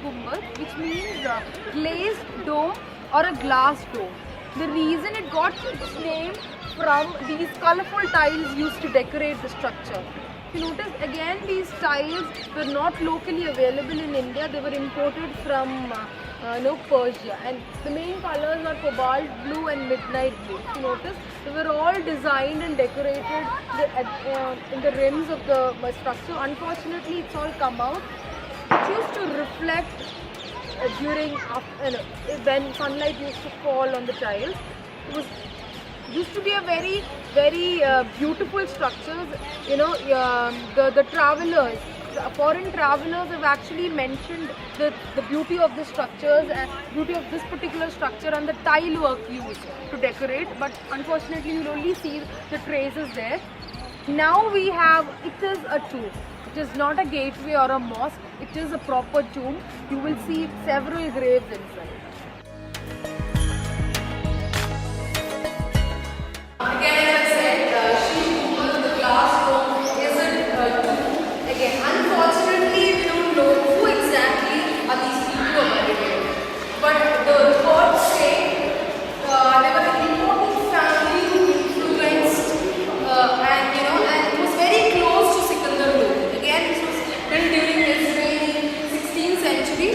gumbad, which means glazed dome or a glass dome. The reason it got its name from these colorful tiles used to decorate the structure. If you notice, again, these tiles were not locally available in India. They were imported from Persia, and the main colors are cobalt blue and midnight blue. If you notice, they were all designed and decorated in the rims of the structure. Unfortunately, it's all come out. It used to reflect during when sunlight used to fall on the tiles. It used to be a very beautiful structures. The travelers, foreign travelers have actually mentioned the beauty of the structures and beauty of this particular structure and the tile work used to decorate, but unfortunately you'll only see the traces there. Now we have, it is a tomb. It is not a gateway or a mosque, it is a proper tomb. You will see several graves inside. Again, as I said, the glass dome isn't a tomb. Again, unfortunately, we don't know who exactly are these people who are buried here. But the reports say they were an important family who influenced and it was very close to Sikandar Lodi. Again, this was built during his reign in 15th century,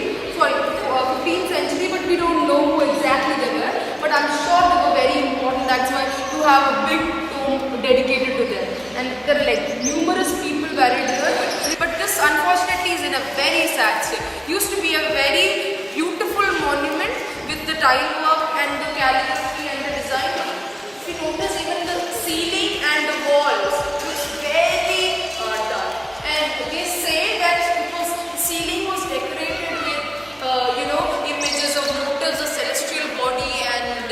but we don't know who exactly they were. But I'm sure they were very important. That's why you have a big tomb dedicated to them. And there are like numerous people buried here. But this unfortunately is in a very sad state. Used to be a very beautiful monument with the tile work and the calligraphy and the design. If you notice, even the ceiling and the walls was very dark. And they say that the ceiling was decorated with images of motives of celestial body and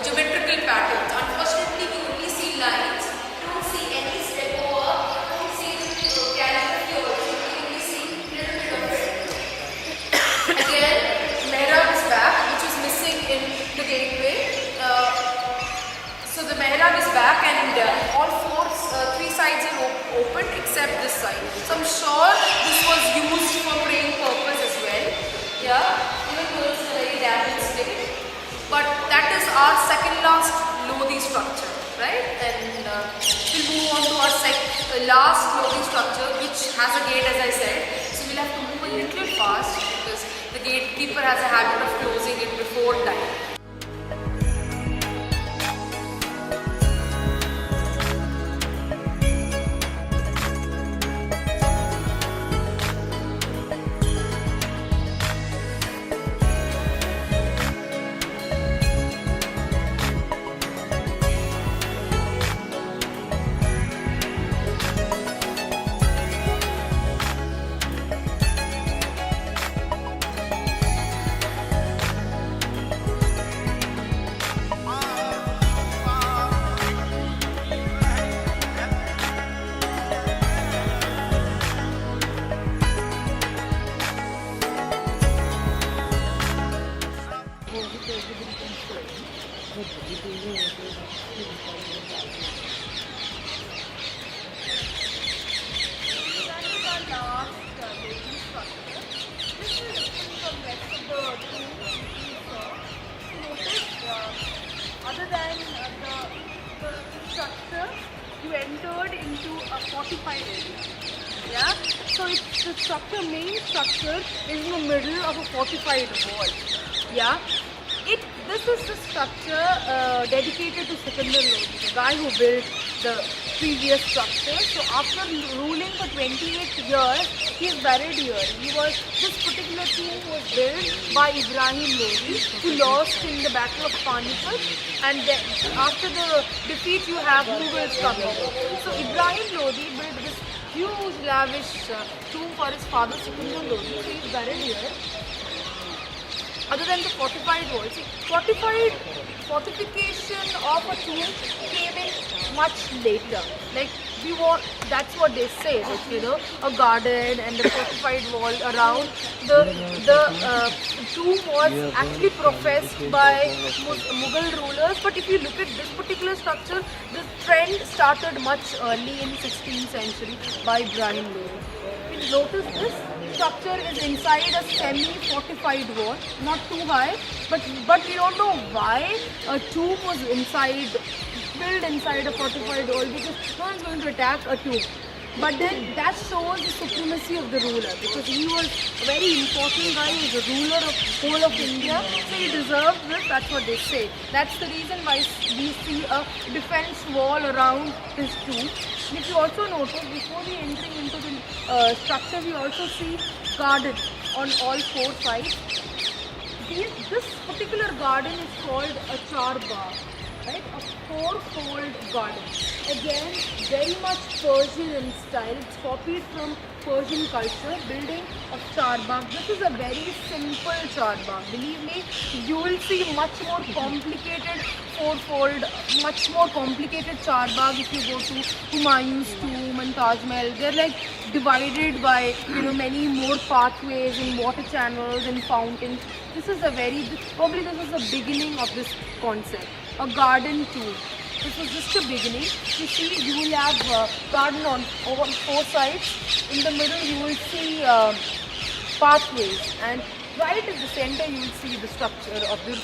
geometrical patterns. Unfortunately, we only see lines. We don't see any step over. We don't see the calligraphy also. We only see a little bit of it. Again, mihrab is back, which was missing in the gateway. So the mihrab is back, and all three sides are open except this side. So I'm sure this was used for praying purpose as well. Yeah, even though it's a very damaged state. But that is our second last Lodi structure, right? And we'll move on to our last Lodi structure, which has a gate, as I said. So we'll have to move a little fast because the gatekeeper has a habit of closing it before time. Other than the structure, you entered into a fortified area. Yeah, so the main structure is in the middle of a fortified wall. Yeah, this is the structure dedicated to Sikandar Lodi, the guy who built the previous structure. So after ruling for 28 years, he is buried here. This particular tomb was built by Ibrahim Lodi, who lost in the Battle of Panipat, and then after the defeat you have Mughals coming. So Ibrahim Lodi built this huge lavish tomb for his father Sikandar Lodi. So he is buried here. Other than the fortified walls, fortification of a tomb came in much later. Like that's what they say, that a garden and a fortified wall around. The tomb was actually professed by Mughal rulers, but if you look at this particular structure, the trend started much early in 16th century by Ibrahim Lodi. Notice this. structure is inside a semi-fortified wall, not too high, but we don't know why a tomb was built inside a fortified wall, because no one's going to attack a tomb. But then that shows the supremacy of the ruler, because he was a very important guy. He was a ruler of whole of India, so he deserved this. That's what they say. That's the reason why we see a defense wall around his tomb. And if you also notice, before we entering into the structure, we also see garden on all four sides. This particular garden is called a char bagh, right? A four-fold garden. Again, very much Persian in style. It's copied from Persian culture, building of char bagh. This is a very simple char bagh. Believe me, you will see much more complicated four-fold, much more complicated char bagh if you go to Humayun's tomb and Taj Mahal. They're like divided by many more pathways and water channels and fountains. This is probably this is the beginning of this concept. A garden too. This was just a beginning. You see, you will have garden on four sides. In the middle, you will see pathways, and right at the center, you will see the structure of the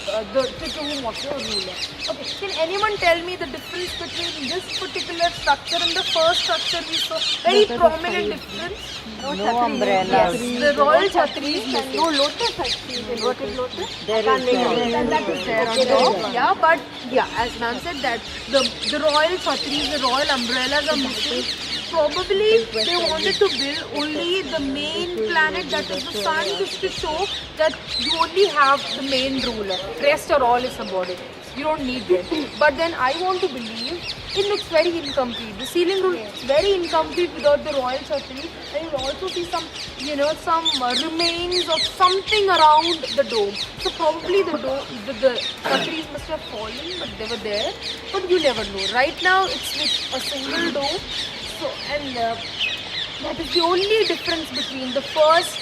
tomb of the ruler. Okay, can anyone tell me the difference between this particular structure and the first structure we saw? Very prominent difference. No umbrella. Yes, the royal chhatris and no lotus actually. Inverted lotus. And that is there on top. Yeah, but yeah, as ma'am said, that the royal chhatris, the royal umbrellas are missing. Probably they wanted to build only the main planet, that is the sun, just to show that you only have the main ruler. Rest are all his subordinates. You don't need them. But then I want to believe it looks very incomplete. The ceiling rule is very incomplete without the royal chhatri, and you'll also see some remains of something around the dome. So probably the chhatris must have fallen, but they were there. But you never know. Right now it's with a single dome. So, and that is the only difference between the first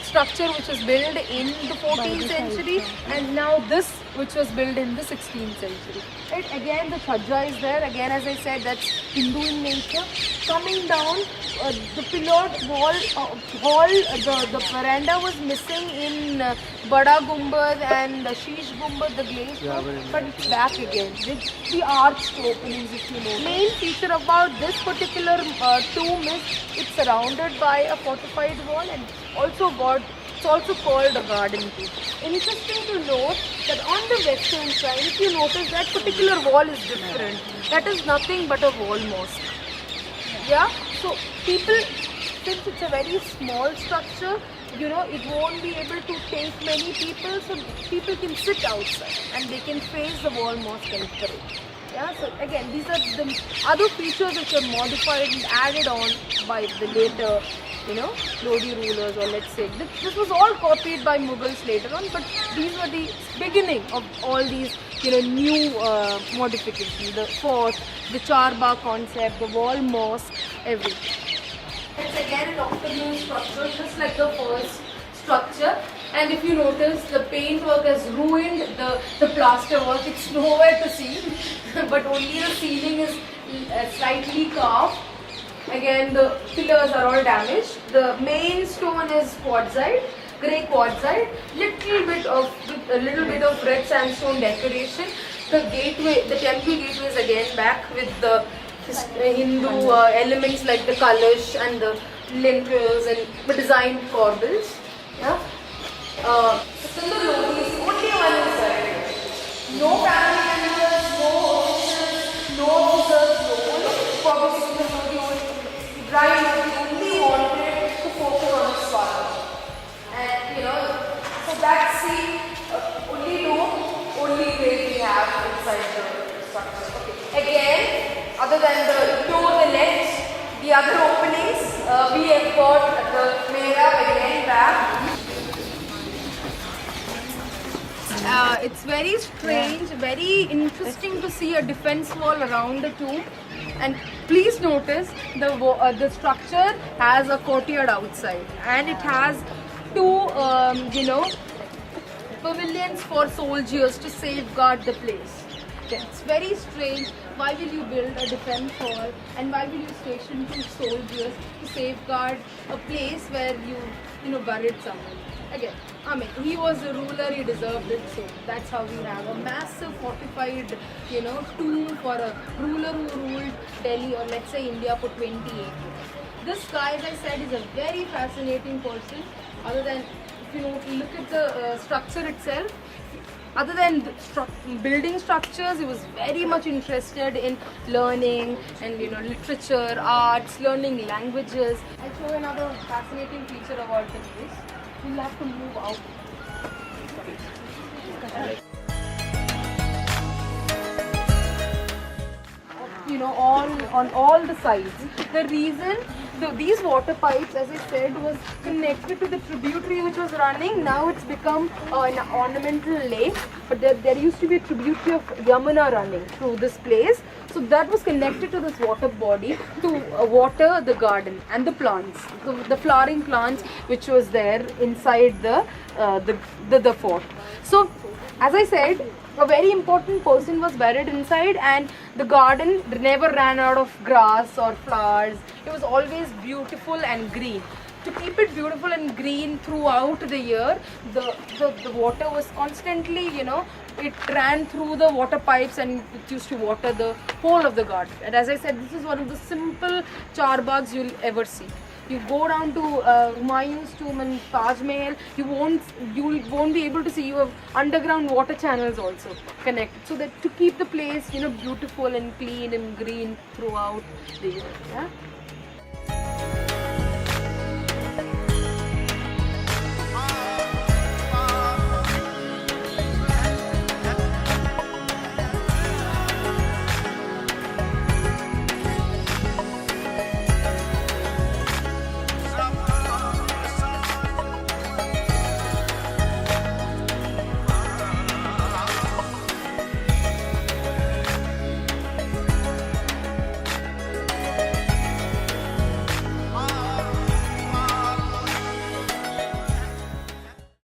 structure which was built in the 14th century and now this which was built in the 16th century. Right? Again, the chhajja is there. Again, as I said, that's Hindu in nature. Coming down, the pillared wall, the veranda was missing in Bada Gumbad and Sheesh Gumbad, the glazed roof, but it's back again with the arched openings, if you know. Main feature about this particular tomb is it's surrounded by a fortified wall, and it's also called a garden too. Interesting to note that on the western side, if you notice, that particular wall is different. That is nothing but a wall mosque. Yeah, so people, since it's a very small structure, it won't be able to take many people, so people can sit outside and they can face the wall mosque and pray. Yeah, so again, these are the other features which are modified and added on by the later, Lodi rulers, or let's say. This was all copied by Mughals later on, but these were the beginning of all these, new modifications. The fort, the char bagh concept, the wall mosque, everything. It's again an octagonal structure, just like the first structure. And if you notice, the paintwork has ruined the plaster work. It's nowhere to see, but only the ceiling is slightly carved. Again, the pillars are all damaged. The main stone is quartzite, grey quartzite. A little bit of red sandstone decoration. The temple gateway is again back with the Hindu elements like the kalash and the lintels and the designed corbels. Yeah. Sundar Lodi is only one inside. No family members, no officials, no officers, no only probably Sundar Lodi only wanted to focus on his father. And so that's the only way we have inside the structure. Okay. Again, other than ignore the legs, the other openings, we have got the mihrab again back. It's very strange, very interesting to see a defense wall around the tomb. And please notice the structure has a courtyard outside, and it has two, pavilions for soldiers to safeguard the place. It's very strange. Why will you build a defense wall, and why will you station two soldiers to safeguard a place where you buried somewhere. Again, I mean, he was a ruler, he deserved it, so that's how we have a massive fortified, tomb for a ruler who ruled Delhi, or let's say India, for 28 years. This guy, as I said, is a very fascinating person. Other than, if you look at the structure itself, other than building structures, he was very much interested in learning and literature, arts, learning languages. I'll show you another fascinating feature about the place. We'll have to move out. On all the sides. The reason these water pipes, as I said, was connected to the tributary which was running. Now it's become an ornamental lake, but there used to be a tributary of Yamuna running through this place. So that was connected to this water body to water the garden and the plants, the flowering plants which was there inside the fort. So, as I said, a very important person was buried inside, and the garden never ran out of grass or flowers. It was always beautiful and green. To keep it beautiful and green throughout the year, the water was constantly, it ran through the water pipes and it used to water the whole of the garden. And as I said, this is one of the simple charbags you'll ever see. You go down to Humayun's tomb and Taj Mahal, you won't be able to see. You have underground water channels also connected, so that to keep the place beautiful and clean and green throughout the year. Yeah?